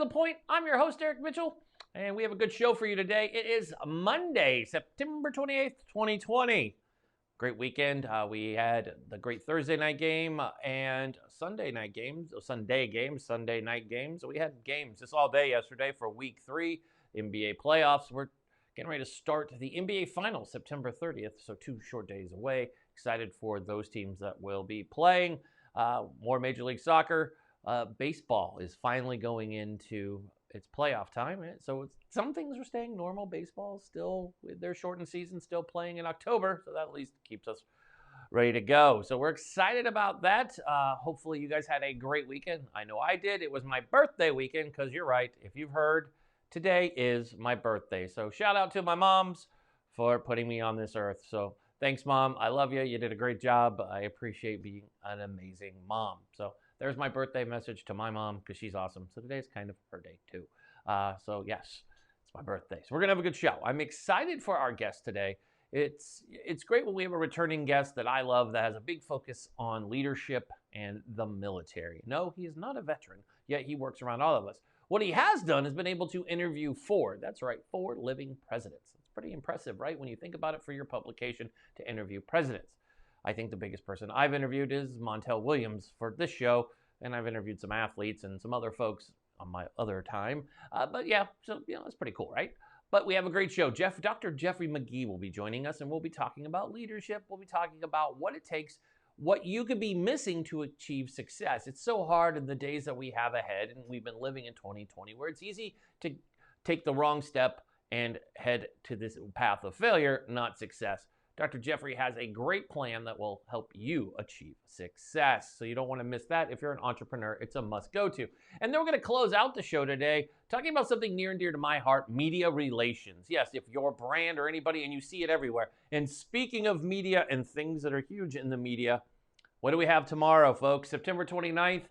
the Point. I'm your host, Eric Mitchell, and we have a good show for you today. It is Monday, September 28th, 2020. Great weekend. We had the great Thursday night game and Sunday night games. We had games just all day yesterday for week 3, NBA playoffs. We're getting ready to start the NBA Finals September 30th, so 2 short days away. Excited for those teams that will be playing. More Major League Soccer. Baseball is finally going into its playoff time. So some things are staying normal. Baseball still, with their shortened season, still playing in October. So that at least keeps us ready to go. So we're excited about that. Hopefully you guys had a great weekend. I know I did. It was my birthday weekend because you're right. If you've heard, today is my birthday. So shout out to my moms for putting me on this earth. So thanks, Mom. I love you. You did a great job. I appreciate being an amazing mom. So there's my birthday message to my mom because she's awesome. So today's kind of her day too. So yes, it's my birthday. So we're going to have a good show. I'm excited for our guest today. It's great when we have a returning guest that I love that has a big focus on leadership and the military. No, he is not a veteran, yet he works around all of us. What he has done is been able to interview 4 living presidents. It's pretty impressive, right? When you think about it for your publication to interview presidents. I think the biggest person I've interviewed is Montel Williams for this show, and I've interviewed some athletes and some other folks on my other time. But yeah, so that's pretty cool, right? But we have a great show. Dr. Jeffrey Magee will be joining us, and we'll be talking about leadership. We'll be talking about what it takes, what you could be missing to achieve success. It's so hard in the days that we have ahead, and we've been living in 2020, where it's easy to take the wrong step and head to this path of failure, not success. Dr. Jeffrey has a great plan that will help you achieve success. So you don't want to miss that. If you're an entrepreneur, it's a must go to. And then we're going to close out the show today talking about something near and dear to my heart, media relations. Yes, if you're a brand or anybody and you see it everywhere. And speaking of media and things that are huge in the media, what do we have tomorrow, folks? September 29th.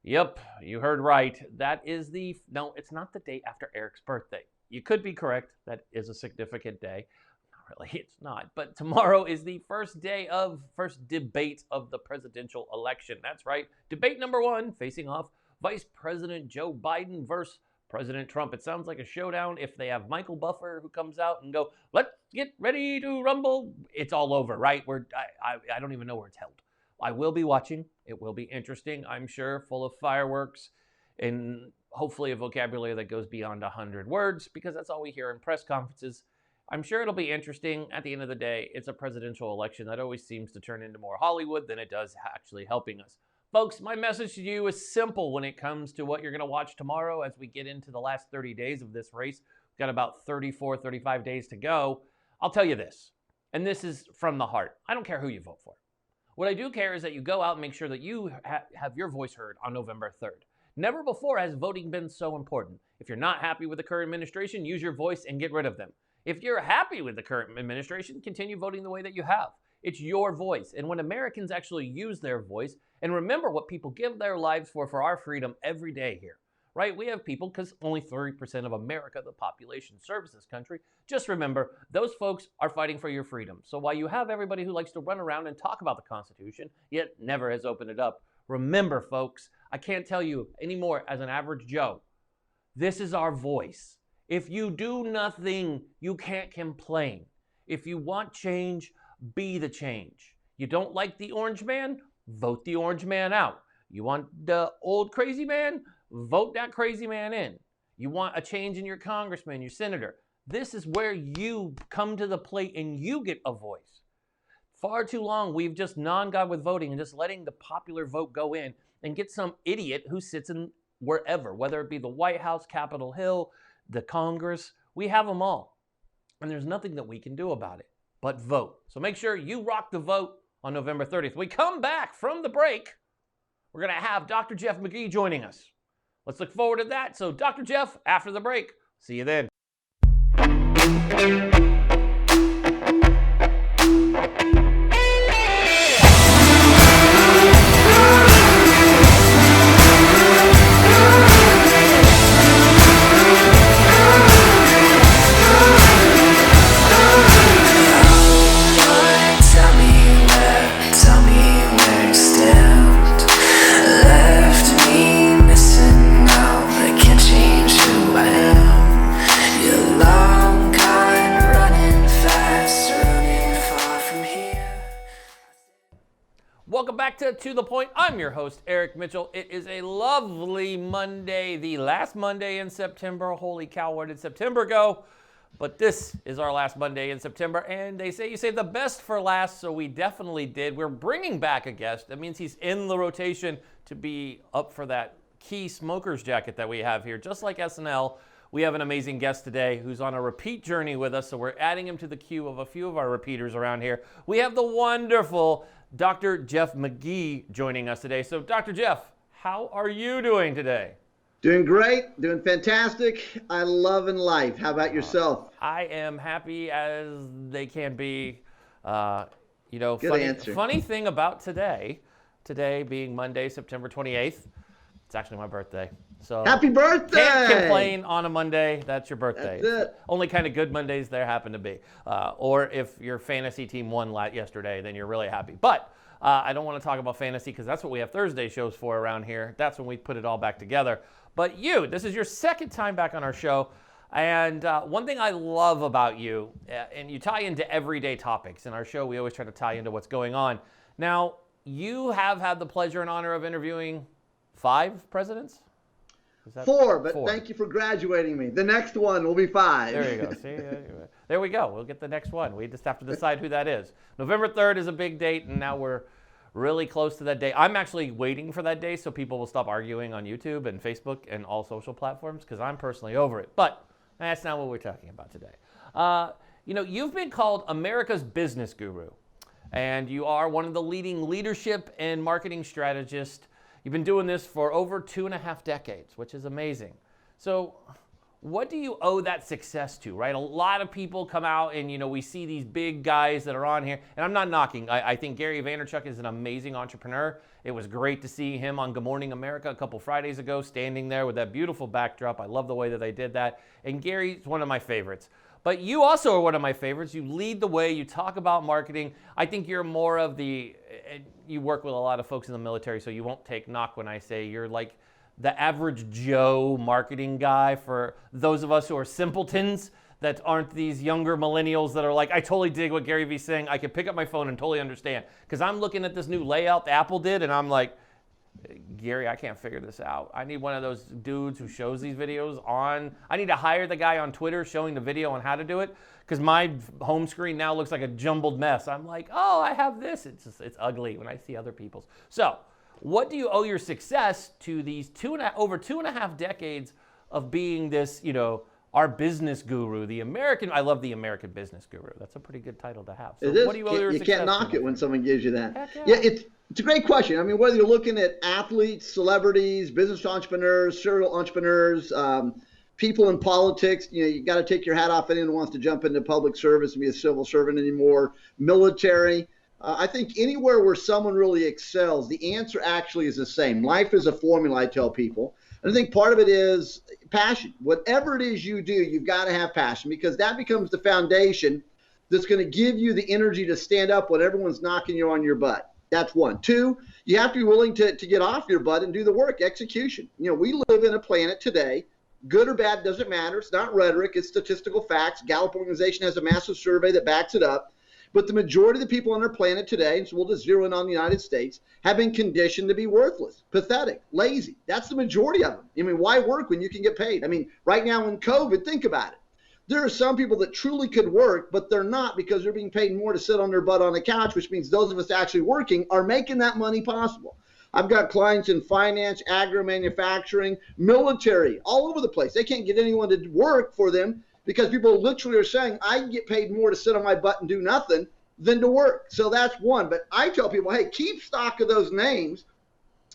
Yep, you heard right. No, it's not the day after Eric's birthday. You could be correct. That is a significant day. Really, it's not. But tomorrow is the first debate of the presidential election. That's right. Debate number 1, facing off Vice President Joe Biden versus President Trump. It sounds like a showdown. If they have Michael Buffer who comes out and go, let's get ready to rumble, it's all over, right? I don't even know where it's held. I will be watching. It will be interesting, I'm sure, full of fireworks and hopefully a vocabulary that goes beyond 100 words, because that's all we hear in press conferences. I'm sure it'll be interesting. At the end of the day, it's a presidential election that always seems to turn into more Hollywood than it does actually helping us. Folks, my message to you is simple when it comes to what you're going to watch tomorrow as we get into the last 30 days of this race. We've got about 34, 35 days to go. I'll tell you this, and this is from the heart. I don't care who you vote for. What I do care is that you go out and make sure that you have your voice heard on November 3rd. Never before has voting been so important. If you're not happy with the current administration, use your voice and get rid of them. If you're happy with the current administration, continue voting the way that you have. It's your voice. And when Americans actually use their voice and remember what people give their lives for our freedom every day here, right? We have people, because only 30% of America, the population, serves this country. Just remember, those folks are fighting for your freedom. So while you have everybody who likes to run around and talk about the Constitution, yet never has opened it up, remember, folks, I can't tell you anymore as an average Joe, this is our voice. If you do nothing, you can't complain. If you want change, be the change. You don't like the orange man? Vote the orange man out. You want the old crazy man? Vote that crazy man in. You want a change in your congressman, your senator? This is where you come to the plate and you get a voice. Far too long, we've just non-gone with voting and just letting the popular vote go in and get some idiot who sits in wherever, whether it be the White House, Capitol Hill, the Congress, we have them all. And there's nothing that we can do about it but vote. So make sure you rock the vote on November 30th. We come back from the break. We're going to have Dr. Jeff Magee joining us. Let's look forward to that. So Dr. Jeff, after the break, see you then. Left me missing out, I can't change. to the point. I'm your host, Eric Mitchell. It is a lovely Monday, the last Monday in September. Holy cow, where did September go? But this is our last Monday in September, and they say you save the best for last, so we definitely did. We're bringing back a guest. That means he's in the rotation to be up for that key smoker's jacket that we have here. Just like SNL, we have an amazing guest today who's on a repeat journey with us, so we're adding him to the queue of a few of our repeaters around here. We have the wonderful Dr. Jeff Magee joining us today. So, Dr. Jeff, how are you doing today? Doing great, doing fantastic. I love in life. How about yourself? I am happy as they can be. Good answer. Funny thing about today being Monday, September 28th, it's actually my birthday. So happy birthday! Can't complain on a Monday. That's your birthday. That's it. Only kind of good Mondays there happen to be. Or if your fantasy team won yesterday, then you're really happy. But I don't want to talk about fantasy because that's what we have Thursday shows for around here. That's when we put it all back together. But this is your second time back on our show. And one thing I love about you, and you tie into everyday topics. In our show, we always try to tie into what's going on. Now, you have had the pleasure and honor of interviewing 5 presidents? 4, but thank you for graduating me. The next one will be 5. There you go. See, there we go. We'll get the next one. We just have to decide who that is. November 3rd is a big date, and now we're really close to that day. I'm actually waiting for that day so people will stop arguing on YouTube and Facebook and all social platforms because I'm personally over it. But that's not what we're talking about today. You've been called America's business guru, and you are one of the leading leadership and marketing strategists. You've been doing this for over 2.5 decades, which is amazing. So what do you owe that success to, right? A lot of people come out and, we see these big guys that are on here. And I'm not knocking. I think Gary Vaynerchuk is an amazing entrepreneur. It was great to see him on Good Morning America a couple Fridays ago, standing there with that beautiful backdrop. I love the way that they did that. And Gary's one of my favorites. But you also are one of my favorites. You lead the way. You talk about marketing. I think you're more of you work with a lot of folks in the military, so you won't take knock when I say you're like the average Joe marketing guy for those of us who are simpletons that aren't these younger millennials that are like, I totally dig what Gary Vee's saying. I can pick up my phone and totally understand. Because I'm looking at this new layout Apple did, and I'm like, Gary, I can't figure this out. I need one of those dudes who shows these videos I need to hire the guy on Twitter showing the video on how to do it because my home screen now looks like a jumbled mess. I'm like, oh, I have this. It's ugly when I see other people's. So what do you owe your success to these over 2.5 decades of being this, our business guru, I love the American business guru. That's a pretty good title to have. So it is. What do you owe your success to? You can't knock it when someone gives you that. Heck yeah. Yeah, it's a great question. I mean, whether you're looking at athletes, celebrities, business entrepreneurs, serial entrepreneurs, people in politics, you got to take your hat off anyone who wants to jump into public service and be a civil servant anymore, military. I think anywhere where someone really excels, the answer actually is the same. Life is a formula, I tell people. And I think part of it is passion. Whatever it is you do, you've got to have passion because that becomes the foundation that's going to give you the energy to stand up when everyone's knocking you on your butt. That's 1. 2, you have to be willing to get off your butt and do the work, execution. We live in a planet today, good or bad, doesn't matter. It's not rhetoric, it's statistical facts. Gallup organization has a massive survey that backs it up. But the majority of the people on our planet today, and so we'll just zero in on the United States, have been conditioned to be worthless, pathetic, lazy. That's the majority of them. I mean, why work when you can get paid? I mean, right now in COVID, think about it. There are some people that truly could work, but they're not because they're being paid more to sit on their butt on the couch, which means those of us actually working are making that money possible. I've got clients in finance, agro-manufacturing, military, all over the place. They can't get anyone to work for them because people literally are saying, I can get paid more to sit on my butt and do nothing than to work. So that's 1. But I tell people, hey, keep stock of those names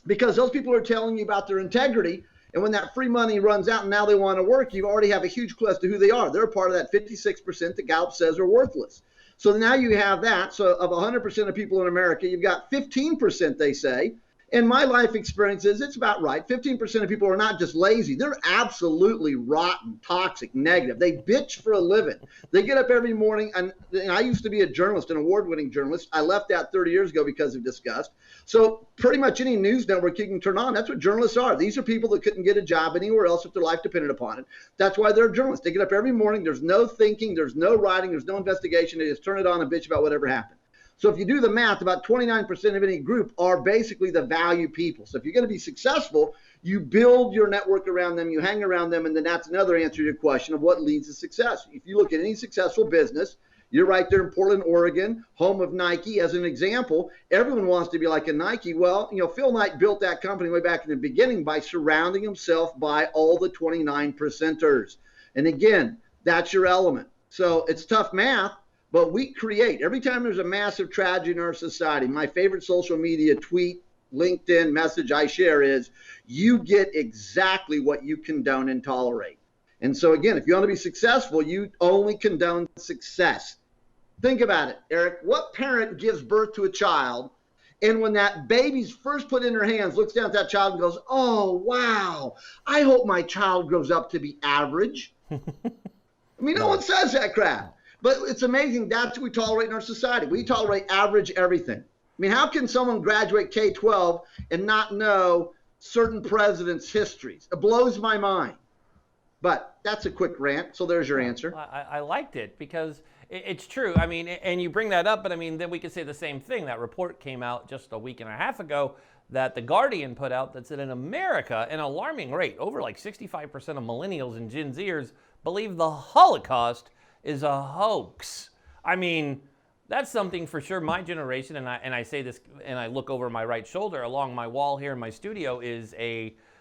because those people are telling you about their integrity. And when that free money runs out and now they want to work, you already have a huge clue as to who they are. They're part of that 56% that Gallup says are worthless. So now you have that. So of 100% of people in America, you've got 15%, they say, In my life experiences, it's about right. 15% of people are not just lazy. They're absolutely rotten, toxic, negative. They bitch for a living. They get up every morning, and I used to be a journalist, an award-winning journalist. I left that 30 years ago because of disgust. So pretty much any news network you can turn on, that's what journalists are. These are people that couldn't get a job anywhere else if their life depended upon it. That's why they're journalists. They get up every morning. There's no thinking. There's no writing. There's no investigation. They just turn it on and bitch about whatever happened. So if you do the math, about 29% of any group are basically the value people. So if you're going to be successful, you build your network around them, you hang around them, and then that's another answer to your question of what leads to success. If you look at any successful business, you're right there in Portland, Oregon, home of Nike. As an example, everyone wants to be like a Nike. Well, Phil Knight built that company way back in the beginning by surrounding himself by all the 29 percenters. And again, that's your element. So it's tough math, but we create. Every time there's a massive tragedy in our society, my favorite social media tweet, LinkedIn message I share is, you get exactly what you condone and tolerate. And so again, if you want to be successful, you only condone success. Think about it, Eric. What parent gives birth to a child, and when that baby's first put in her hands, looks down at that child and goes, oh, wow, I hope my child grows up to be average? I mean, no one says that crap. But it's amazing. That's what we tolerate in our society. We tolerate average everything. I mean, how can someone graduate K-12 and not know certain presidents' histories? It blows my mind. But that's a quick rant, so there's your answer. I liked it because it's true. I mean, and you bring that up, but I mean, then we could say the same thing. That report came out just a week and a half ago that The Guardian put out that said in America, an alarming rate, over like 65% of millennials and Gen Zers believe the Holocaust is a hoax. I mean, that's something for sure. My generation, and I say this, and I look over my right shoulder along my wall here in my studio is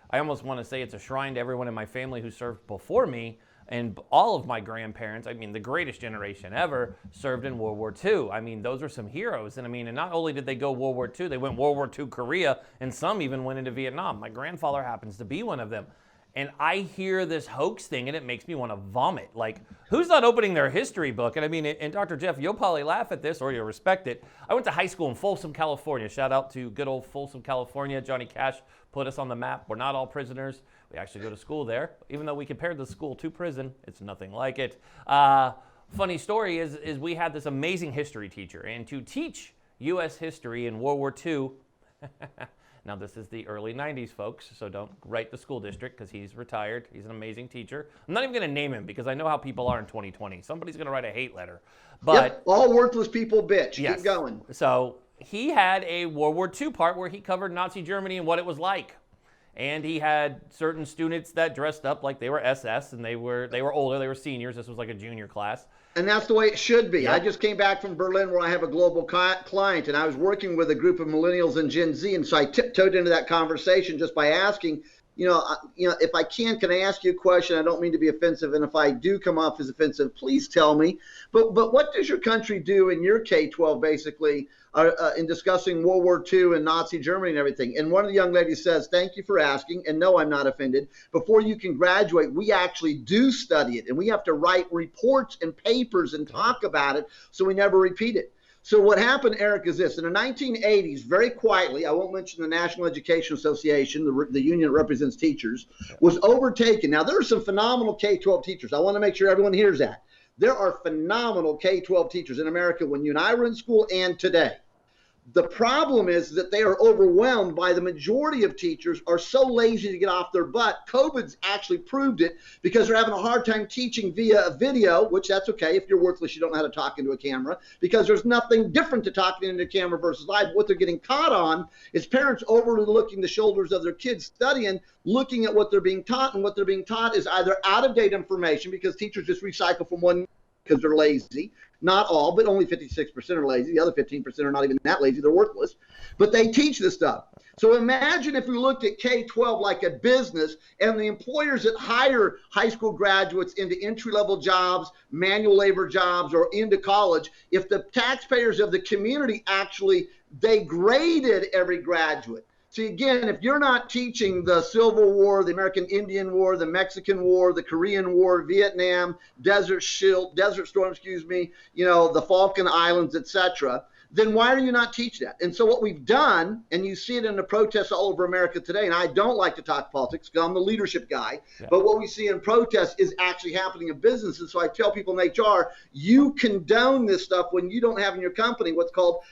I almost want to say it's a shrine to everyone in my family who served before me, and all of my grandparents. I mean, the greatest generation ever served in World War II. I mean, those are some heroes. And I mean, and not only did they go World War II, they went World War II Korea, and some even went into Vietnam. My grandfather happens to be one of them. And I hear this hoax thing, and it makes me want to vomit. Like, who's not opening their history book? And I mean, and Dr. Jeff, you'll probably laugh at this, or you'll respect it. I went to high school in Folsom, California. Shout out to good old Folsom, California. Johnny Cash put us on the map. We're not all prisoners. We actually go to school there. Even though we compared the school to prison, it's nothing like it. Funny story is we had this amazing history teacher. And to teach U.S. history in World War II, now, this is the early 90s, folks, so don't write the school district because he's retired. He's an amazing teacher. I'm not even going to name him because I know how people are in 2020. Somebody's going to write a hate letter. But yep, all worthless people, bitch. Yes. Keep going. So he had a World War II part where he covered Nazi Germany and what it was like. And he had certain students that dressed up like they were SS, and they were older. They were seniors. This was like a junior class. And that's the way it should be. Yep. I just came back from Berlin where I have a global client, and I was working with a group of millennials and Gen Z, and so I tiptoed into that conversation just by asking, if I can I ask you a question? I don't mean to be offensive, and if I do come off as offensive, please tell me. But what does your country do in your K-12 basically in discussing World War II and Nazi Germany and everything? And one of the young ladies says, thank you for asking, and no, I'm not offended. Before you can graduate, we actually do study it, and we have to write reports and papers and talk about it so we never repeat it. So what happened, Eric, is this. In the 1980s, very quietly, I won't mention the National Education Association, the union that represents teachers, was overtaken. Now, there are some phenomenal K-12 teachers. I want to make sure everyone hears that. There are phenomenal K-12 teachers in America when you and I were in school and today. The problem is that they are overwhelmed by the majority of teachers are so lazy to get off their butt. COVID's actually proved it because they're having a hard time teaching via a video, which that's okay. If you're worthless, you don't know how to talk into a camera because there's nothing different to talking into a camera versus live. What they're getting caught on is parents overlooking the shoulders of their kids studying, looking at what they're being taught, and what they're being taught is either out-of-date information because teachers just recycle from one because they're lazy. Not all, but only 56% are lazy. The other 15% are not even that lazy. They're worthless. But they teach this stuff. So imagine if we looked at K-12 like a business and the employers that hire high school graduates into entry-level jobs, manual labor jobs, or into college, if the taxpayers of the community actually, they graded every graduate. See, again, if you're not teaching the Civil War, the American Indian War, the Mexican War, the Korean War, Vietnam, Desert Storm, the Falkland Islands, etc., then why are you not teaching that? And so what we've done, and you see it in the protests all over America today, and I don't like to talk politics because I'm the leadership guy, but what we see in protests is actually happening in businesses. So I tell people in HR, you condone this stuff when you don't have in your company what's called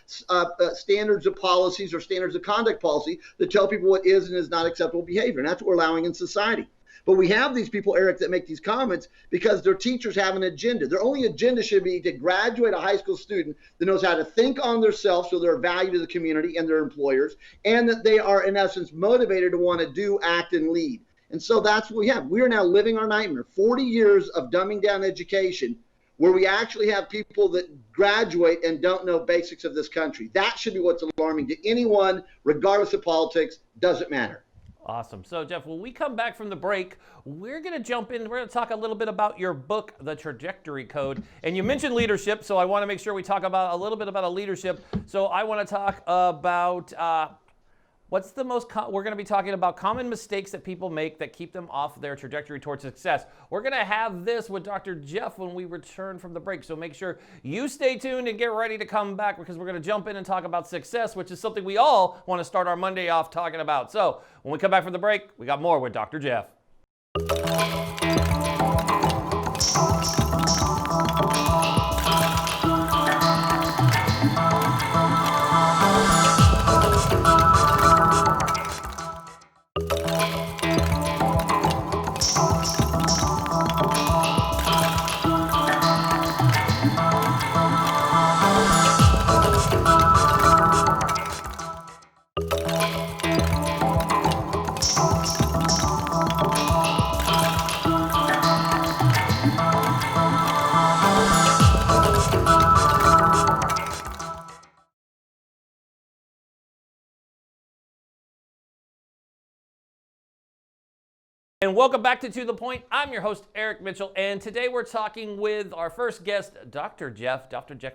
standards of policies or standards of conduct policy that tell people what is and is not acceptable behavior. And that's what we're allowing in society. But we have these people, Eric, that make these comments because their teachers have an agenda. Their only agenda should be to graduate a high school student that knows how to think on themselves, so they're a value to the community and their employers, and that they are, in essence, motivated to want to do, act, and lead. And so that's what we have. We are now living our nightmare. 40 years of dumbing down education where we actually have people that graduate and don't know basics of this country. That should be what's alarming to anyone, regardless of politics. Doesn't matter. Awesome. So, Jeff, when we come back from the break, we're going to jump in. We're going to talk a little bit about your book, The Trajectory Code. And you mentioned leadership, so I want to make sure we talk about a little bit about leadership. So I want to talk about we're going to be talking about common mistakes that people make that keep them off their trajectory towards success. We're going to have this with Dr. Jeff when we return from the break. So make sure you stay tuned and get ready to come back, because we're going to jump in and talk about success, which is something we all want to start our Monday off talking about. So when we come back from the break, we got more with Dr. Jeff. And welcome back to The Point. I'm your host, Eric Mitchell, and today we're talking with our first guest, Dr. Jeff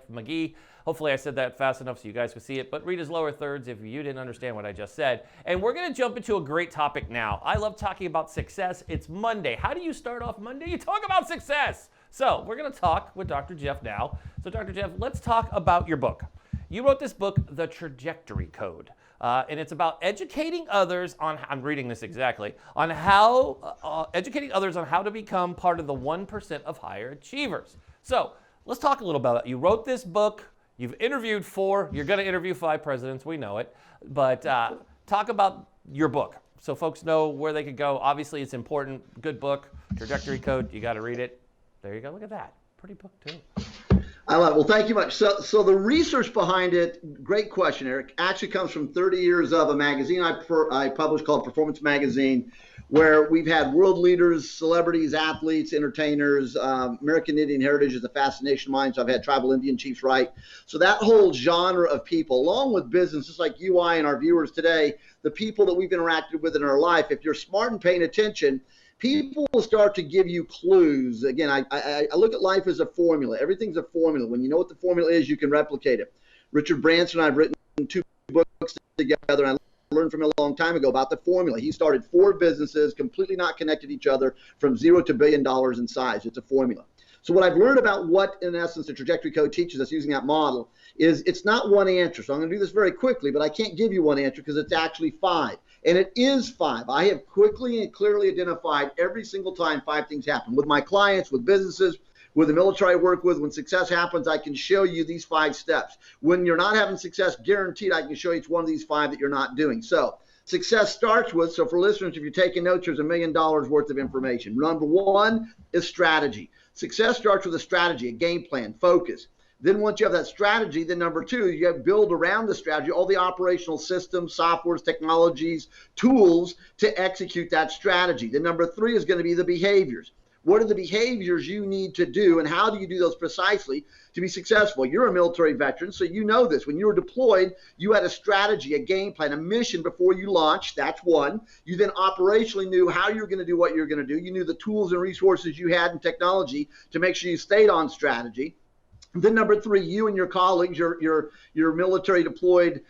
Magee. Hopefully I said that fast enough so you guys could see it, but read his lower thirds if you didn't understand what I just said. And we're going to jump into a great topic now. I love talking about success. It's Monday. How do you start off Monday? You talk about success. So we're going to talk with Dr. Jeff now. So Dr. Jeff, let's talk about your book. You wrote this book, The Trajectory Code. And it's about educating others on, I'm reading this exactly, on how, educating others on how to become part of the 1% of higher achievers. So let's talk a little about it. You wrote this book, you've interviewed 4, you're going to interview 5 presidents, we know it, but talk about your book so folks know where they could go. Obviously it's important, good book, Trajectory Code, you got to read it. There you go, look at that, pretty book too. I love it. Well, thank you much. So the research behind it, great question, Eric, actually comes from 30 years of a magazine I published called Performance Magazine, where we've had world leaders, celebrities, athletes, entertainers. American Indian heritage is a fascination of mine, so I've had tribal Indian chiefs write. So that whole genre of people, along with business, just like you, I, and our viewers today, the people that we've interacted with in our life, if you're smart and paying attention, people will start to give you clues. Again, I look at life as a formula. Everything's a formula. When you know what the formula is, you can replicate it. Richard Branson and I have written 2 books together, and I learned from him a long time ago about the formula. He started 4 businesses, completely not connected to each other, from $0 to $1 billion in size. It's a formula. So what I've learned about what, in essence, the Trajectory Code teaches us using that model is it's not one answer. So I'm going to do this very quickly, but I can't give you one answer because it's actually 5. And it is 5. I have quickly and clearly identified every single time 5 things happen. With my clients, with businesses, with the military I work with, when success happens, I can show you these 5 steps. When you're not having success, guaranteed I can show you each one of these 5 that you're not doing. So success starts with, so for listeners, if you're taking notes, there's $1 million worth of information. Number 1 is strategy. Success starts with a strategy, a game plan, focus. Then once you have that strategy, then number 2, you have build around the strategy all the operational systems, softwares, technologies, tools to execute that strategy. Then number 3 is going to be the behaviors. What are the behaviors you need to do, and how do you do those precisely to be successful? You're a military veteran, so you know this. When you were deployed, you had a strategy, a game plan, a mission before you launched. That's 1. You then operationally knew how you were going to do what you're going to do. You knew the tools and resources you had and technology to make sure you stayed on strategy. Then number 3, you and your colleagues, your military deployed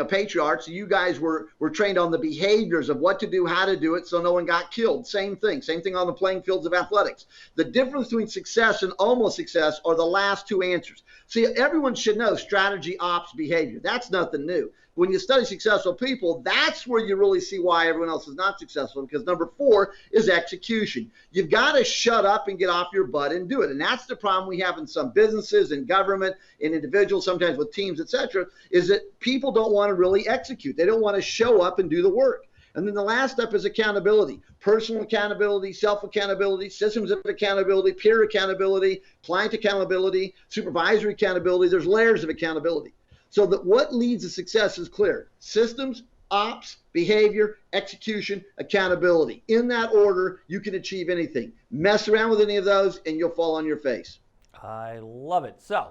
patriarchs, you guys were trained on the behaviors of what to do, how to do it, so no one got killed. Same thing on the playing fields of athletics. The difference between success and almost success are the last 2 answers. See, everyone should know strategy, ops, behavior. That's nothing new. When you study successful people, that's where you really see why everyone else is not successful, because number 4 is execution. You've got to shut up and get off your butt and do it. And that's the problem we have in some businesses and government and individuals, sometimes with teams, etc., is that people don't want to really execute. They don't want to show up and do the work. And then the last step is accountability, personal accountability, self-accountability, systems of accountability, peer accountability, client accountability, supervisory accountability. There's layers of accountability. So that what leads to success is clear. Systems, ops, behavior, execution, accountability. In that order, you can achieve anything. Mess around with any of those and you'll fall on your face. I love it. So,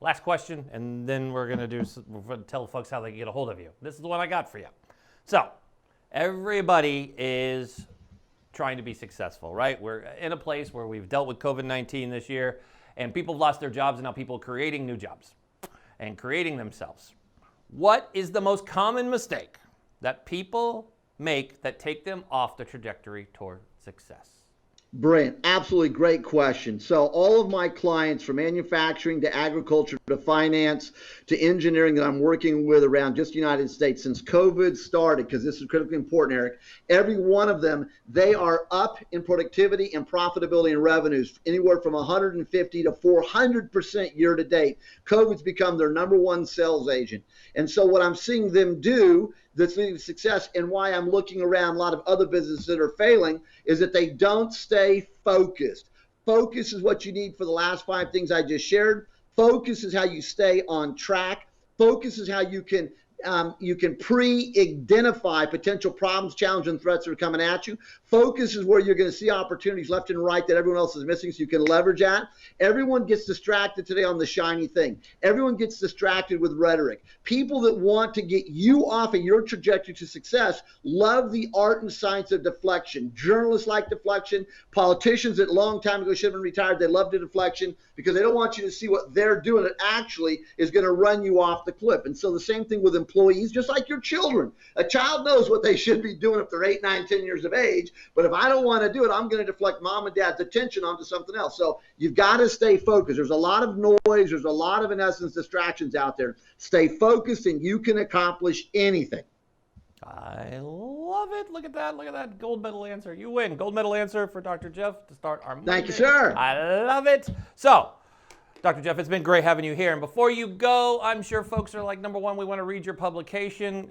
last question, and then we're going to tell folks how they can get a hold of you. This is the one I got for you. So, everybody is trying to be successful, right? We're in a place where we've dealt with COVID-19 this year, and people have lost their jobs, and now people are creating new jobs and creating themselves. What is the most common mistake that people make that take them off the trajectory toward success? Brilliant. Absolutely great question. So all of my clients, from manufacturing to agriculture to finance to engineering that I'm working with around just the United States since COVID started, because this is critically important, Eric, every one of them, they are up in productivity and profitability and revenues, anywhere from 150 to 400% year to date. COVID's become their number one sales agent. And so what I'm seeing them do that's leading to success, and why I'm looking around a lot of other businesses that are failing, is that they don't stay focused. Focus is what you need for the last 5 things I just shared. Focus is how you stay on track. Focus is how you can pre-identify potential problems, challenges, and threats that are coming at you. Focus is where you're going to see opportunities left and right that everyone else is missing, so you can leverage that. Everyone gets distracted today on the shiny thing. Everyone gets distracted with rhetoric. People that want to get you off of your trajectory to success love the art and science of deflection. Journalists like deflection. Politicians that a long time ago should have been retired, they love the deflection because they don't want you to see what they're doing that actually is going to run you off the cliff. And so the same thing with employees, just like your children. A child knows what they should be doing if they're 8, 9, 10 years of age, but if I don't want to do it, I'm going to deflect mom and dad's attention onto something else. So you've got to stay focused. There's a lot of noise. There's a lot of, in essence, distractions out there. Stay focused and you can accomplish anything. I love it. Look at that. Look at that gold medal answer. You win. Gold medal answer for Dr. Jeff to start our Monday. Thank you, sir. I love it. So, Dr. Jeff, it's been great having you here. And before you go, I'm sure folks are like, number one, we want to read your publication.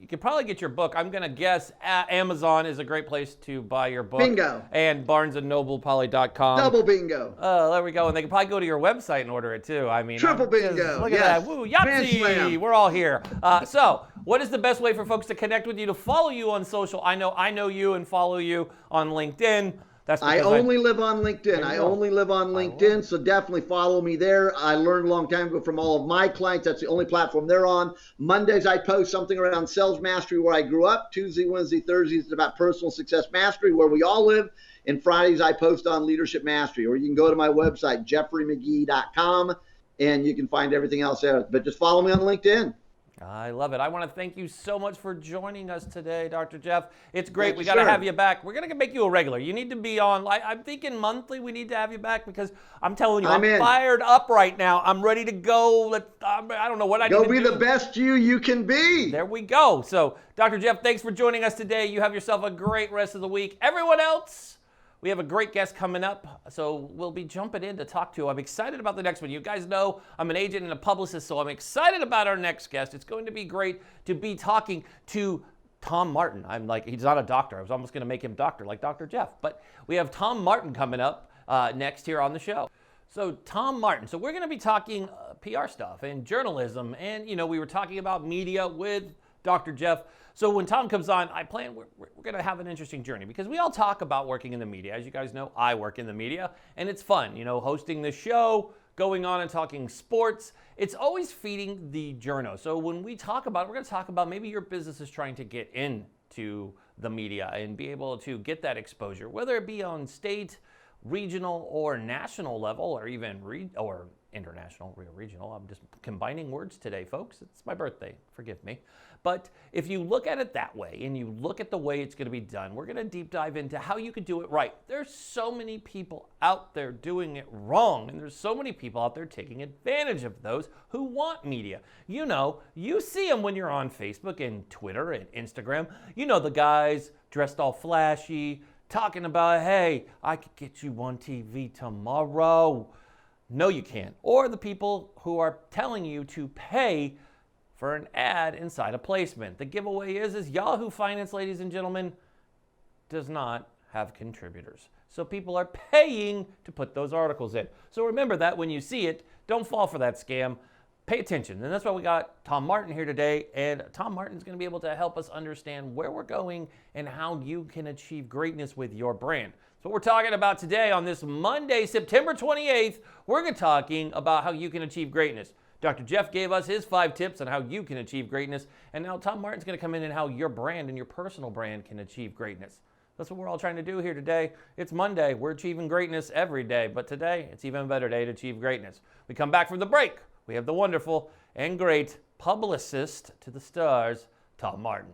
You could probably get your book. I'm going to guess Amazon is a great place to buy your book. Bingo. And BarnesandNoble.com. Double bingo. Oh, there we go. And they can probably go to your website and order it too. I mean, triple bingo. Look at that. Woo, Yahtzee. We're all here. So, what is the best way for folks to connect with you, to follow you on social? I know you and follow you on LinkedIn. I only live on LinkedIn. So definitely follow me there. I learned a long time ago from all of my clients. That's the only platform they're on. Mondays, I post something around sales mastery, where I grew up. Tuesday, Wednesday, Thursdays, it's about personal success mastery, where we all live. And Fridays, I post on leadership mastery. Or you can go to my website, jeffreymagee.com, and you can find everything else there. But just follow me on LinkedIn. I love it. I want to thank you so much for joining us today, Dr. Jeff. It's great. We got to have you back. We're going to make you a regular. You need to be on. I'm thinking monthly we need to have you back, because I'm telling you, I'm fired up right now. I'm ready to go. I don't know what I need to do. Go be the best you can be. There we go. So, Dr. Jeff, thanks for joining us today. You have yourself a great rest of the week. Everyone else, we have a great guest coming up, so we'll be jumping in to talk to. I'm excited about the next one. You guys know I'm an agent and a publicist, so I'm excited about our next guest. It's going to be great to be talking to Tom Martin. He's not a doctor. I was almost going to make him doctor, like Dr. Jeff. But we have Tom Martin coming up next here on the show. So Tom Martin. So we're going to be talking PR stuff and journalism, and we were talking about media with Dr. Jeff. So when Tom comes on, I plan we're going to have an interesting journey, because we all talk about working in the media. As you guys know, I work in the media, and it's fun, hosting the show, going on and talking sports. It's always feeding the journo. So when we talk about it, we're going to talk about maybe your business is trying to get into the media and be able to get that exposure, whether it be on state, regional, or national level, or even international, regional. I'm just combining words today, folks. It's my birthday. Forgive me. But if you look at it that way, and you look at the way it's going to be done, we're going to deep dive into how you could do it right. There's so many people out there doing it wrong, and there's so many people out there taking advantage of those who want media. You see them when you're on Facebook and Twitter and Instagram. The guys dressed all flashy, talking about, hey, I could get you on TV tomorrow. No, you can't. Or the people who are telling you to pay for an ad inside a placement. The giveaway is Yahoo Finance, ladies and gentlemen, does not have contributors. So people are paying to put those articles in. So remember that when you see it, don't fall for that scam. Pay attention. And that's why we got Tom Martin here today. And Tom Martin's going to be able to help us understand where we're going and how you can achieve greatness with your brand. So what we're talking about today on this Monday, September 28th, we're going to be talking about how you can achieve greatness. Dr. Jeff gave us his 5 tips on how you can achieve greatness. And now Tom Martin's going to come in and how your brand and your personal brand can achieve greatness. That's what we're all trying to do here today. It's Monday. We're achieving greatness every day. But today, it's even a better day to achieve greatness. We come back from the break. We have the wonderful and great publicist to the stars, Tom Martin.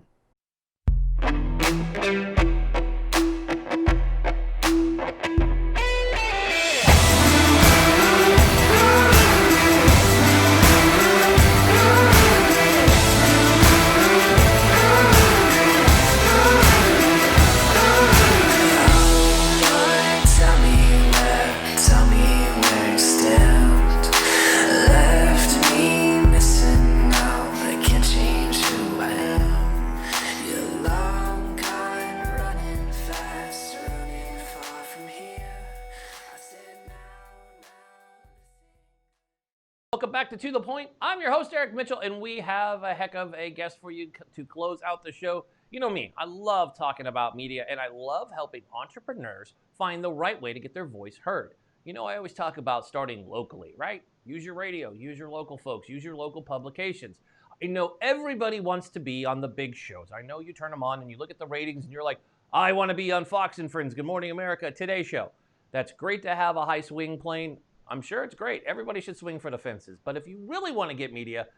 Welcome back to The Point. I'm your host, Eric Mitchell, and we have a heck of a guest for you to close out the show. You know me, I love talking about media, and I love helping entrepreneurs find the right way to get their voice heard. You know, I always talk about starting locally, right? Use your radio, use your local folks, use your local publications. I know everybody wants to be on the big shows. I know you turn them on and you look at the ratings and you're like, I want to be on Fox and Friends, Good Morning America, Today Show. That's great to have a high swing plane. I'm sure it's great. Everybody should swing for the fences. But if you really want to get media,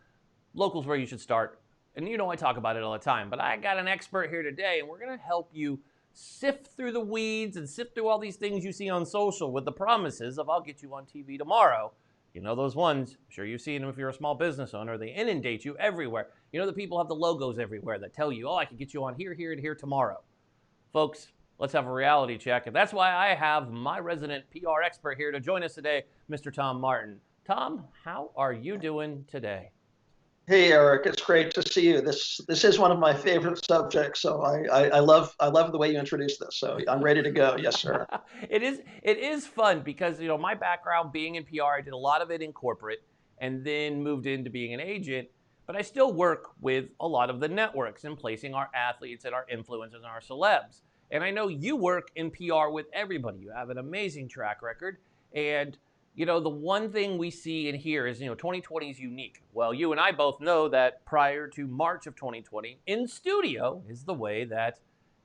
local's where you should start. And you know I talk about it all the time. But I got an expert here today, and we're going to help you sift through the weeds and sift through all these things you see on social with the promises of I'll get you on TV tomorrow. You know those ones. I'm sure you've seen them if you're a small business owner. They inundate you everywhere. You know the people have the logos everywhere that tell you, oh, I can get you on here, here, and here tomorrow. Folks, let's have a reality check. And that's why I have my resident PR expert here to join us today, Mr. Tom Martin. Tom, how are you doing today? Hey, Eric, it's great to see you. This is one of my favorite subjects, so I love the way you introduced this. So I'm ready to go. Yes, sir. It is fun because, you know, my background being in PR, I did a lot of it in corporate and then moved into being an agent. But I still work with a lot of the networks and placing our athletes and our influencers and our celebs. And I know you work in PR with everybody. You have an amazing track record. And, you know, the one thing we see and hear is, you know, 2020 is unique. Well, you and I both know that prior to March of 2020, in studio is the way that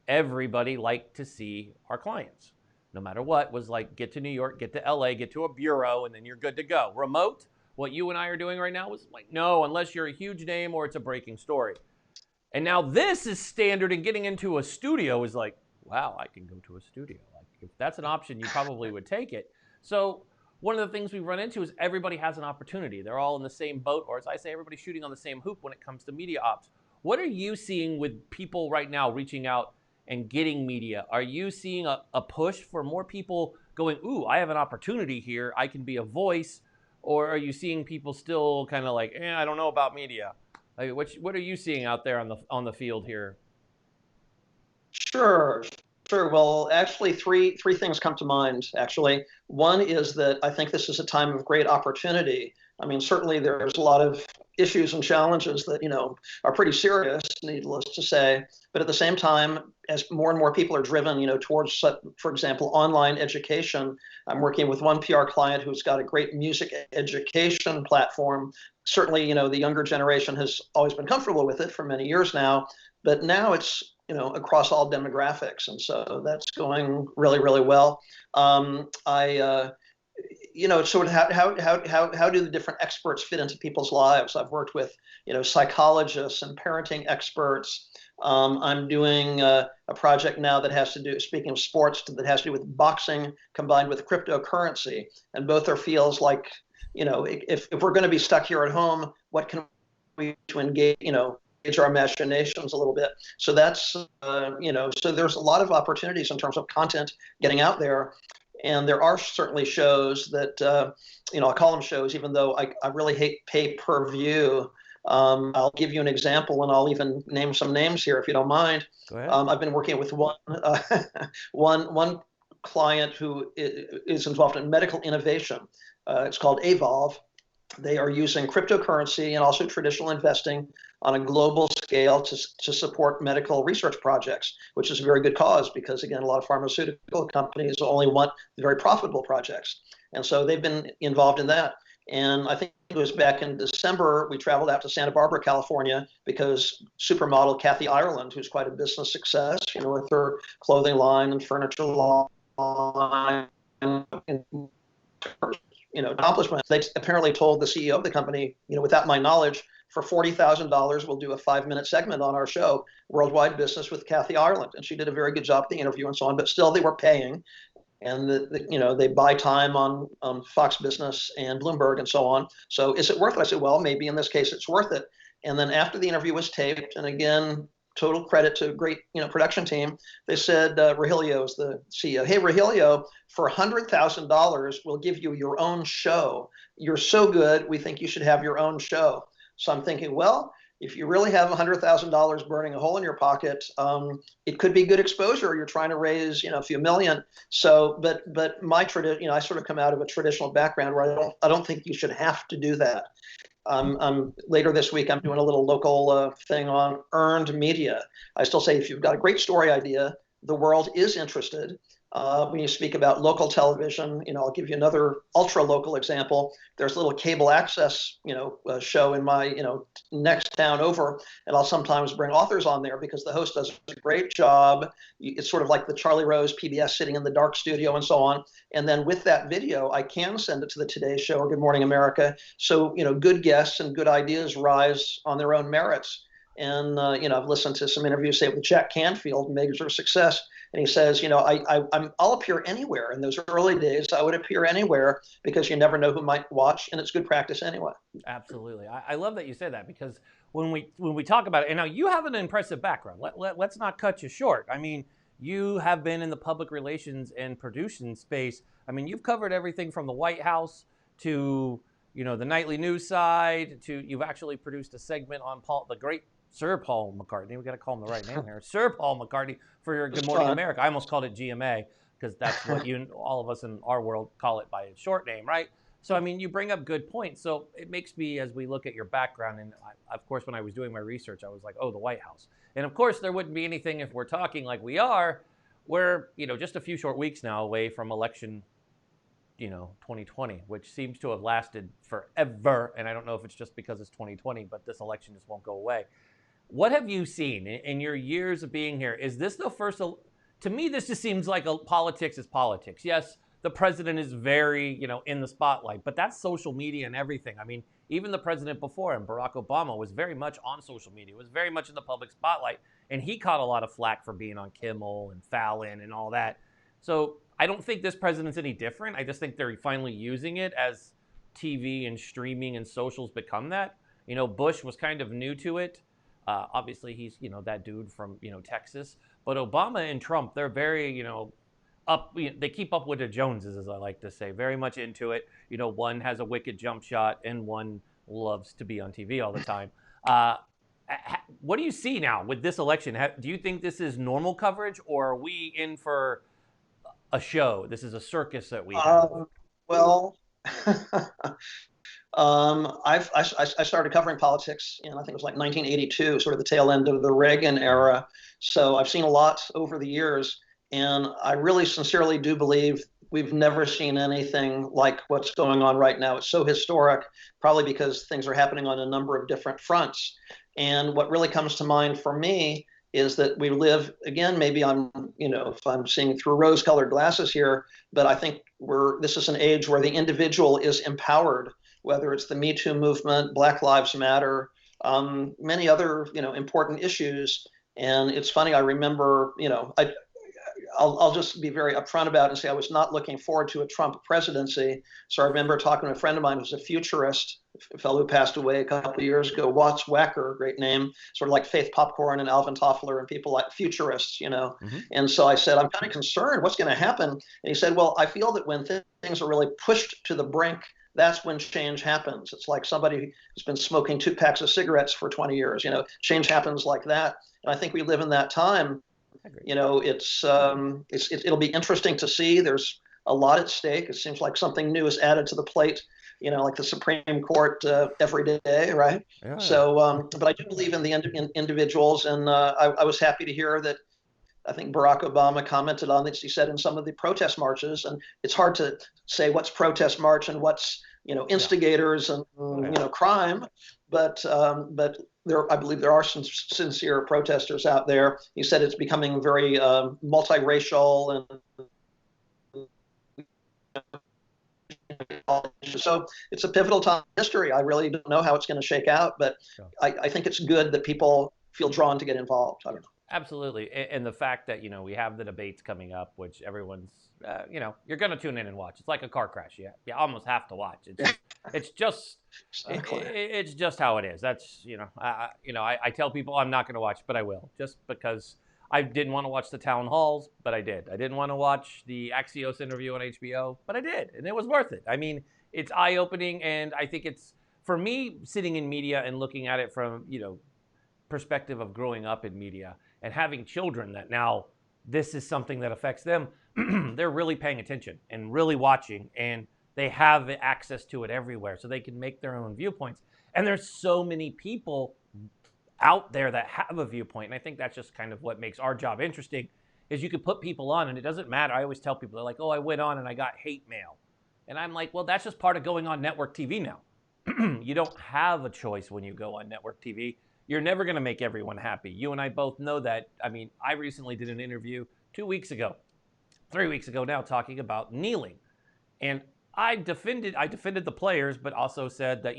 everybody liked to see our clients. No matter what, was like get to New York, get to LA, get to a bureau, and then you're good to go. Remote, what you and I are doing right now was like, no, unless you're a huge name or it's a breaking story. And now this is standard, and getting into a studio is like, wow, I can go to a studio. Like, if that's an option, you probably would take it. So one of the things we run into is everybody has an opportunity. They're all in the same boat, or as I say, everybody's shooting on the same hoop when it comes to media ops. What are you seeing with people right now reaching out and getting media? Are you seeing a push for more people going, ooh, I have an opportunity here, I can be a voice? Or are you seeing people still kind of like, I don't know about media? Like, what are you seeing out there on the field here? Sure. Well, actually, three things come to mind, actually. One is that I think this is a time of great opportunity. I mean, certainly there's a lot of issues and challenges that, you know, are pretty serious, needless to say. But at the same time, as more and more people are driven, you know, towards, for example, online education, I'm working with one PR client who's got a great music education platform. Certainly, you know, the younger generation has always been comfortable with it for many years now, but now it's, you know, across all demographics. And so that's going really, really well. You know, sort of how do the different experts fit into people's lives? I've worked with, you know, psychologists and parenting experts. I'm doing a project now that has to do, speaking of sports, that has to do with boxing combined with cryptocurrency. And both are fields like, you know, if we're going to be stuck here at home, what can we do to engage, you know, our imaginations a little bit. So that's, you know, so there's a lot of opportunities in terms of content getting out there. And there are certainly shows that, you know, I call them shows, even though I really hate pay-per-view. I'll give you an example, and I'll even name some names here if you don't mind. Go ahead. I've been working with one client who is involved in medical innovation. It's called Evolve. They are using cryptocurrency and also traditional investing on a global scale to support medical research projects, which is a very good cause because, again, a lot of pharmaceutical companies only want the very profitable projects. And so they've been involved in that. And I think it was back in December, we traveled out to Santa Barbara, California, because supermodel Kathy Ireland, who's quite a business success, with her clothing line and furniture line, and accomplishments. They apparently told the CEO of the company, without my knowledge, for $40,000, we'll do a 5-minute segment on our show, Worldwide Business with Kathy Ireland. And she did a very good job at the interview and so on, but still they were paying. And they buy time on Fox Business and Bloomberg and so on. So is it worth it? I said, well, maybe in this case it's worth it. And then after the interview was taped, and again, total credit to a great production team, they said, Rahilio is the CEO. Hey, Rahilio, for $100,000, we'll give you your own show. You're so good, we think you should have your own show. So I'm thinking, well, if you really have $100,000 burning a hole in your pocket, it could be good exposure. You're trying to raise, a few million. So, but my tradition, I sort of come out of a traditional background where I don't think you should have to do that. Later this week, I'm doing a little local thing on earned media. I still say if you've got a great story idea, the world is interested. When you speak about local television, I'll give you another ultra local example. There's a little cable access, show in my, next town over, and I'll sometimes bring authors on there because the host does a great job. It's sort of like the Charlie Rose PBS sitting in the dark studio and so on. And then with that video, I can send it to the Today Show or Good Morning America. So, good guests and good ideas rise on their own merits. And, I've listened to some interviews, say with Jack Canfield, Major Success. And he says, I'll appear anywhere. In those early days, I would appear anywhere because you never know who might watch, and it's good practice anyway. Absolutely. I love that you say that because when we talk about it, and now you have an impressive background. Let's not cut you short. I mean, you have been in the public relations and producing space. I mean, you've covered everything from the White House to, the nightly news side to you've actually produced a segment on the great Sir Paul McCartney. We got to call him the right name here. Sir Paul McCartney for your Good Morning America. I almost called it GMA because that's what all of us in our world call it by its short name, right? So, I mean, you bring up good points. So it makes me, as we look at your background, and of course, when I was doing my research, I was like, oh, the White House. And of course, there wouldn't be anything if we're talking like we are. We're, just a few short weeks now away from election 2020, which seems to have lasted forever. And I don't know if it's just because it's 2020, but this election just won't go away. What have you seen in your years of being here? Is this the first? To me, this just seems like politics is politics. Yes, the president is very, in the spotlight, but that's social media and everything. I mean, even the president before him, Barack Obama, was very much on social media, was very much in the public spotlight, and he caught a lot of flack for being on Kimmel and Fallon and all that. So I don't think this president's any different. I just think they're finally using it as TV and streaming and socials become that. Bush was kind of new to it. Obviously, he's, that dude from, Texas. But Obama and Trump, they're very, up. They keep up with the Joneses, as I like to say, very much into it. One has a wicked jump shot and one loves to be on TV all the time. What do you see now with this election? Do you think this is normal coverage or are we in for a show? This is a circus that we have. Well, I started covering politics in, I think it was like 1982, sort of the tail end of the Reagan era. So I've seen a lot over the years, and I really sincerely do believe we've never seen anything like what's going on right now. It's so historic, probably because things are happening on a number of different fronts. And what really comes to mind for me is that we live, again, maybe I'm, if I'm seeing through rose-colored glasses here, but I think this is an age where the individual is empowered, whether it's the Me Too movement, Black Lives Matter, many other, important issues. And it's funny, I remember, I'll just be very upfront about it and say I was not looking forward to a Trump presidency. So I remember talking to a friend of mine who's a futurist, a fellow who passed away a couple of years ago, Watts Wacker, great name, sort of like Faith Popcorn and Alvin Toffler and people like futurists, Mm-hmm. And so I said, I'm kind of concerned. What's going to happen? And he said, well, I feel that when things are really pushed to the brink that's when change happens. It's like somebody who's been smoking 2 packs of cigarettes for 20 years. Change happens like that. And I think we live in that time. It'll be interesting to see. There's a lot at stake. It seems like something new is added to the plate, like the Supreme Court every day, right? Yeah. So, but I do believe in the individuals, and I was happy to hear that. I think Barack Obama commented on this. He said in some of the protest marches, and it's hard to say what's protest march and what's instigators and crime, but I believe there are some sincere protesters out there. He said it's becoming very multiracial, and so it's a pivotal time in history. I really don't know how it's going to shake out, but I think it's good that people feel drawn to get involved. I don't know. Absolutely. And the fact that, we have the debates coming up, which everyone's, you're going to tune in and watch. It's like a car crash. You almost have to watch. It's just how it is. That's, I tell people I'm not going to watch, but I will, just because I didn't want to watch the town halls, but I did. I didn't want to watch the Axios interview on HBO, but I did. And it was worth it. I mean, it's eye-opening. And I think it's, for me, sitting in media and looking at it from, perspective of growing up in media and having children that now this is something that affects them, they're really paying attention and really watching, and they have access to it everywhere, so they can make their own viewpoints. And there's so many people out there that have a viewpoint, and I think that's just kind of what makes our job interesting, is you can put people on, and it doesn't matter. I always tell people, they're like, oh, I went on and I got hate mail. And I'm like, well, that's just part of going on network TV now. You don't have a choice when you go on network TV. You're never going to make everyone happy. You and I both know that. I mean, I recently did an interview 3 weeks ago now, talking about kneeling. And I defended the players, but also said that,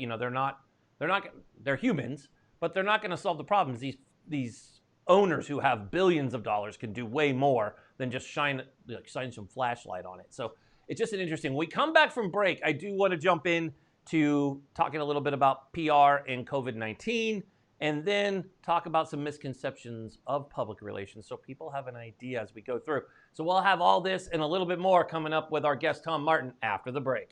they're humans, but they're not going to solve the problems. These owners who have billions of dollars can do way more than just shine some flashlight on it. So it's just an interesting. When we come back from break, I do want to jump in to talking a little bit about PR and COVID-19, and then talk about some misconceptions of public relations so people have an idea as we go through. So we'll have all this and a little bit more coming up with our guest, Tom Martin, after the break.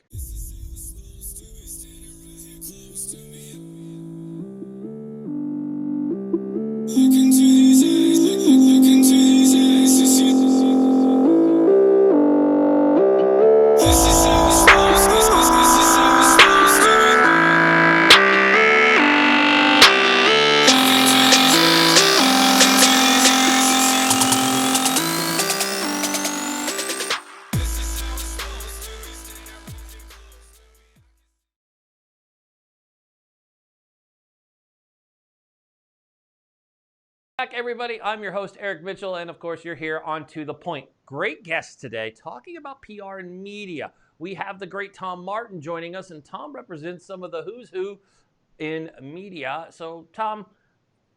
Back, everybody. I'm your host, Eric Mitchell, and of course, you're here on To The Point. Great guest today, talking about PR and media. We have the great Tom Martin joining us, and Tom represents some of the who's who in media. So, Tom,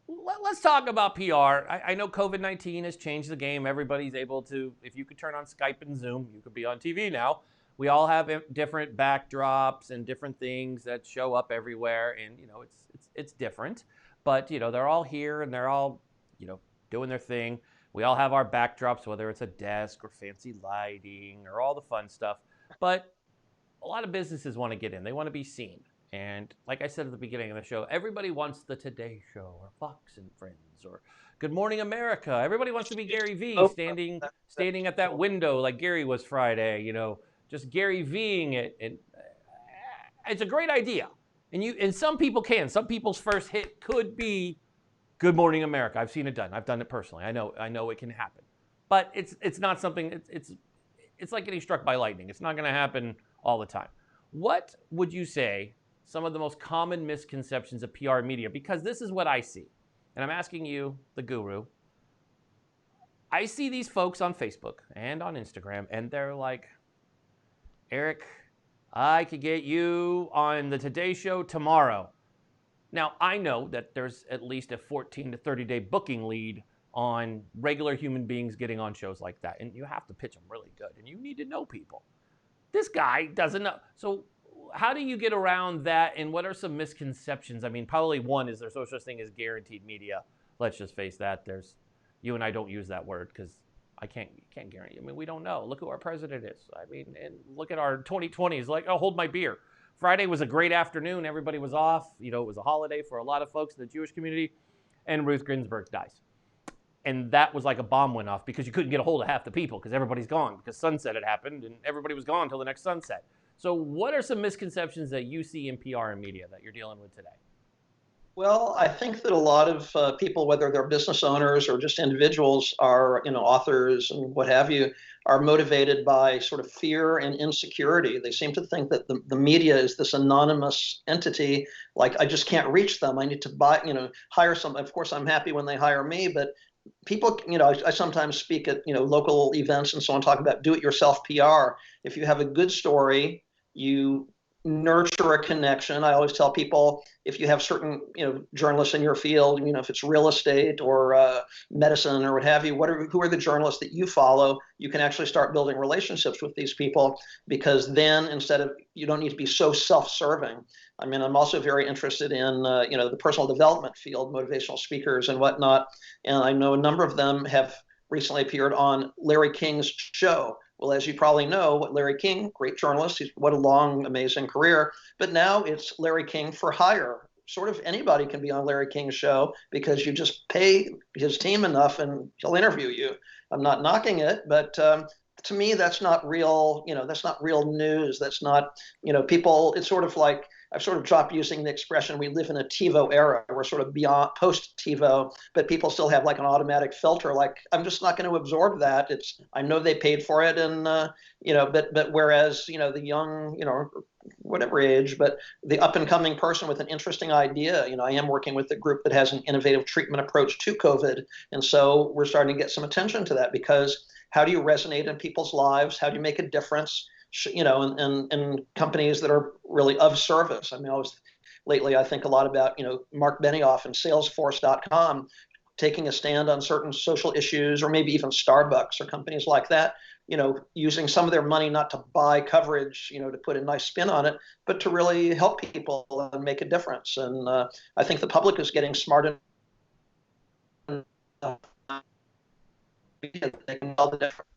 let's talk about PR. I know COVID-19 has changed the game. Everybody's able to, if you could turn on Skype and Zoom, you could be on TV now. We all have different backdrops and different things that show up everywhere, and it's different. But they're all here and they're all doing their thing. We all have our backdrops, whether it's a desk or fancy lighting or all the fun stuff. But a lot of businesses want to get in. They want to be seen. And like I said at the beginning of the show, everybody wants the Today Show or Fox and Friends or Good Morning America. Everybody wants to be Gary Vee, standing at that window like Gary was Friday, just Gary Vee-ing it. And it's a great idea. And some people can. Some people's first hit could be Good Morning America. I've seen it done. I've done it personally. I know it can happen. But it's not something, it's like getting struck by lightning. It's not going to happen all the time. What would you say some of the most common misconceptions of PR media? Because this is what I see. And I'm asking you, the guru. I see these folks on Facebook and on Instagram, and they're like, Eric, I could get you on the Today Show tomorrow. Now, I know that there's at least a 14 to 30-day booking lead on regular human beings getting on shows like that. And you have to pitch them really good. And you need to know people. This guy doesn't know. So how do you get around that? And what are some misconceptions? I mean, probably one is there's no such thing as guaranteed media. Let's just face that. You and I don't use that word because I can't guarantee. I mean, we don't know. Look who our president is. I mean, and look at our 2020s. Like, oh, hold my beer. Friday was a great afternoon. Everybody was off. You know, it was a holiday for a lot of folks in the Jewish community. And Ruth Ginsburg dies. And that was like a bomb went off because you couldn't get a hold of half the people because everybody's gone because sunset had happened and everybody was gone until the next sunset. So what are some misconceptions that you see in PR and media that you're dealing with today? Well, I think that a lot of people, whether they're business owners or just individuals, are, authors and what have you, are motivated by sort of fear and insecurity. They seem to think that the media is this anonymous entity, like I just can't reach them. I need to hire some. Of course, I'm happy when they hire me, but people, I sometimes speak at, local events and so on, talk about do-it-yourself PR. If you have a good story, you nurture a connection. I always tell people, if you have certain, journalists in your field, if it's real estate or medicine or what have you, who are the journalists that you follow, you can actually start building relationships with these people, because then you don't need to be so self-serving. I mean, I'm also very interested in, the personal development field, motivational speakers and whatnot. And I know a number of them have recently appeared on Larry King's show. Well, as you probably know, Larry King, great journalist, what a long, amazing career. But now it's Larry King for hire. Sort of anybody can be on Larry King's show because you just pay his team enough and he'll interview you. I'm not knocking it, but to me, that's not real. That's not real news. That's not, people. It's sort of like I've sort of dropped using the expression, we live in a TiVo era. We're sort of beyond post-TiVo, but people still have like an automatic filter. Like, I'm just not going to absorb that. I know they paid for it, and but whereas the young, whatever age, but the up-and-coming person with an interesting idea, I am working with a group that has an innovative treatment approach to COVID, and so we're starting to get some attention to that, because how do you resonate in people's lives? How do you make a difference? And companies that are really of service. I mean, lately I think a lot about, Mark Benioff and Salesforce.com taking a stand on certain social issues, or maybe even Starbucks or companies like that, using some of their money not to buy coverage, to put a nice spin on it, but to really help people and make a difference. And I think the public is getting smart enough. They can tell the difference.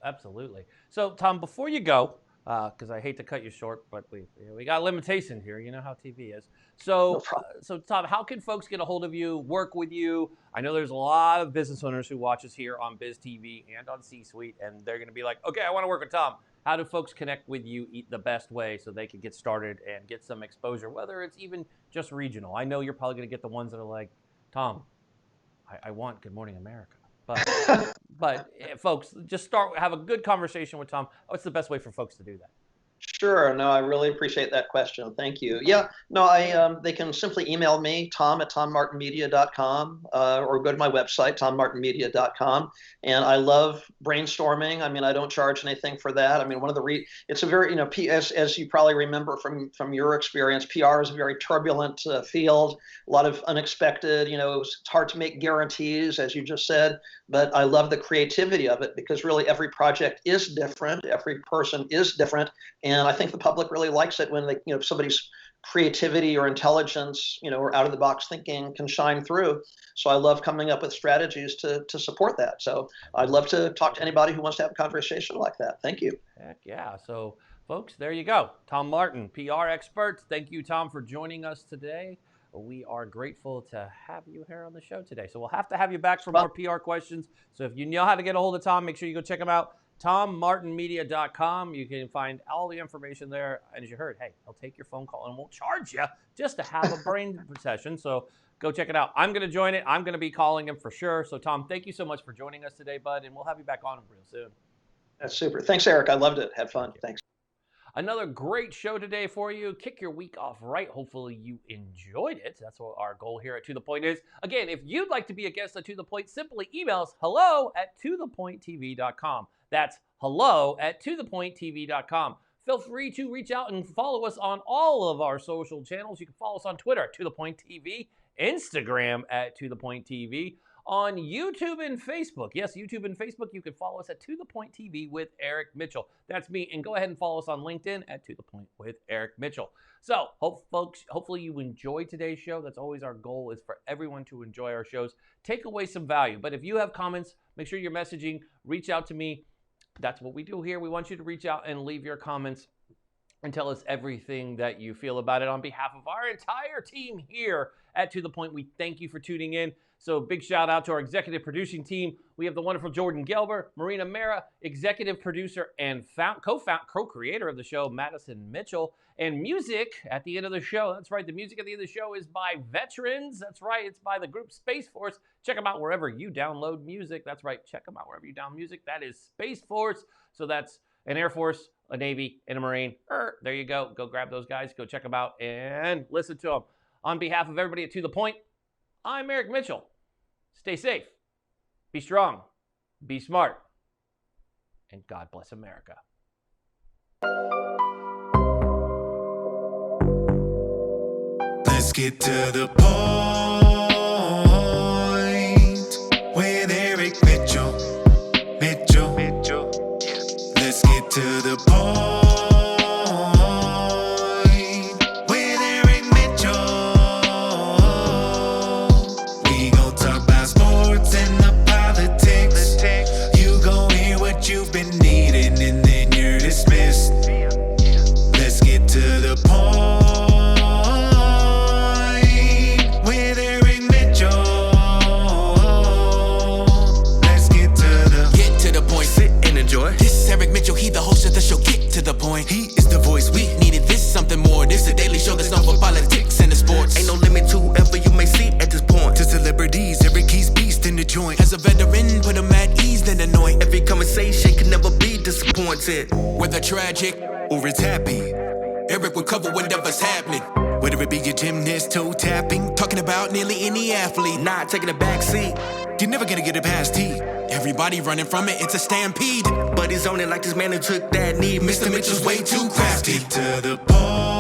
Absolutely. So, Tom, before you go, because I hate to cut you short, but we got limitations here. You know how TV is. So, so Tom, how can folks get a hold of you, work with you? I know there's a lot of business owners who watch us here on Biz TV and on C-Suite, and they're going to be like, okay, I want to work with Tom. How do folks connect with you the best way so they can get started and get some exposure, whether it's even just regional? I know you're probably going to get the ones that are like, Tom, I want Good Morning America. But folks, just have a good conversation with Tom. What's the best way for folks to do that? Sure. No, I really appreciate that question. Thank you. Yeah. No, they can simply email me, tom@tommartinmedia.com, or go to my website, tommartinmedia.com. And I love brainstorming. I mean, I don't charge anything for that. I mean, it's a very, as you probably remember from your experience, PR is a very turbulent field, a lot of unexpected, it's hard to make guarantees, as you just said, but I love the creativity of it, because really every project is different. Every person is different. And I think the public really likes it when somebody's creativity or intelligence, or out of the box thinking can shine through. So I love coming up with strategies to support that. So I'd love to talk to anybody who wants to have a conversation like that. Thank you. Heck yeah. So folks, there you go. Tom Martin, PR expert. Thank you, Tom, for joining us today. We are grateful to have you here on the show today. So we'll have to have you back for more PR questions. So if you know how to get a hold of Tom, make sure you go check him out. TomMartinMedia.com. You can find all the information there. And as you heard, hey, he'll take your phone call and won't charge you just to have a brain session. So go check it out. I'm going to join it. I'm going to be calling him for sure. So, Tom, thank you so much for joining us today, bud. And we'll have you back on real soon. That's super. Thanks, Eric. I loved it. Had fun. Thanks. Another great show today for you. Kick your week off right. Hopefully you enjoyed it. That's what our goal here at To The Point is. Again, if you'd like to be a guest at To The Point, simply email us hello@tothepointtv.com. That's hello@tothepointtv.com. Feel free to reach out and follow us on all of our social channels. You can follow us on Twitter at To The Point TV, Instagram at To The Point TV, on YouTube and Facebook. Yes, YouTube and Facebook, you can follow us at To The Point TV with Eric Mitchell. That's me. And go ahead and follow us on LinkedIn at To The Point with Eric Mitchell. So, hopefully you enjoyed today's show. That's always our goal, is for everyone to enjoy our shows. Take away some value. But if you have comments, make sure you're messaging. Reach out to me. That's what we do here. We want you to reach out and leave your comments and tell us everything that you feel about it. On behalf of our entire team here at To The Point, we thank you for tuning in. So big shout out to our executive producing team. We have the wonderful Jordan Gelber, Marina Mera, executive producer and co-creator of the show, Madison Mitchell. And music at the end of the show. That's right, the music at the end of the show is by veterans. That's right, it's by the group Space Force. Check them out wherever you download music. That's right, check them out wherever you download music. That is Space Force. So that's an Air Force, a Navy, and a Marine. There you go. Go grab those guys. Go check them out and listen to them. On behalf of everybody at To The Point, I'm Eric Mitchell. Stay safe, be strong, be smart, and God bless America. Let's get to the point with Eric Mitchell. Let's get to the point with Eric Mitchell. We gon' talk about sports and the politics. You gon' hear what you've been needing and then you're dismissed. Let's get to the point with Eric Mitchell. Let's get to the point. Sit and enjoy. This is Eric Mitchell, he the host of the show. Get to the point. He is the voice we Needed this, something more. This a daily show that's known for politics and the sports. Ain't no limit to whoever you may see at this point. To celebrities, Eric he's beast in the joint. As a veteran, put him at ease, then anoint. Every conversation can never be disappointed. Whether tragic, Or it's happy. Eric will cover whatever's happening. Whether it be your gymnast, toe tapping, Talking about nearly any athlete. not taking a back seat. You're never gonna get it past T. Everybody running from it, it's a stampede. But he's on it like this man who took that knee. Mr. Mitchell's way too crafty. Let's get to the point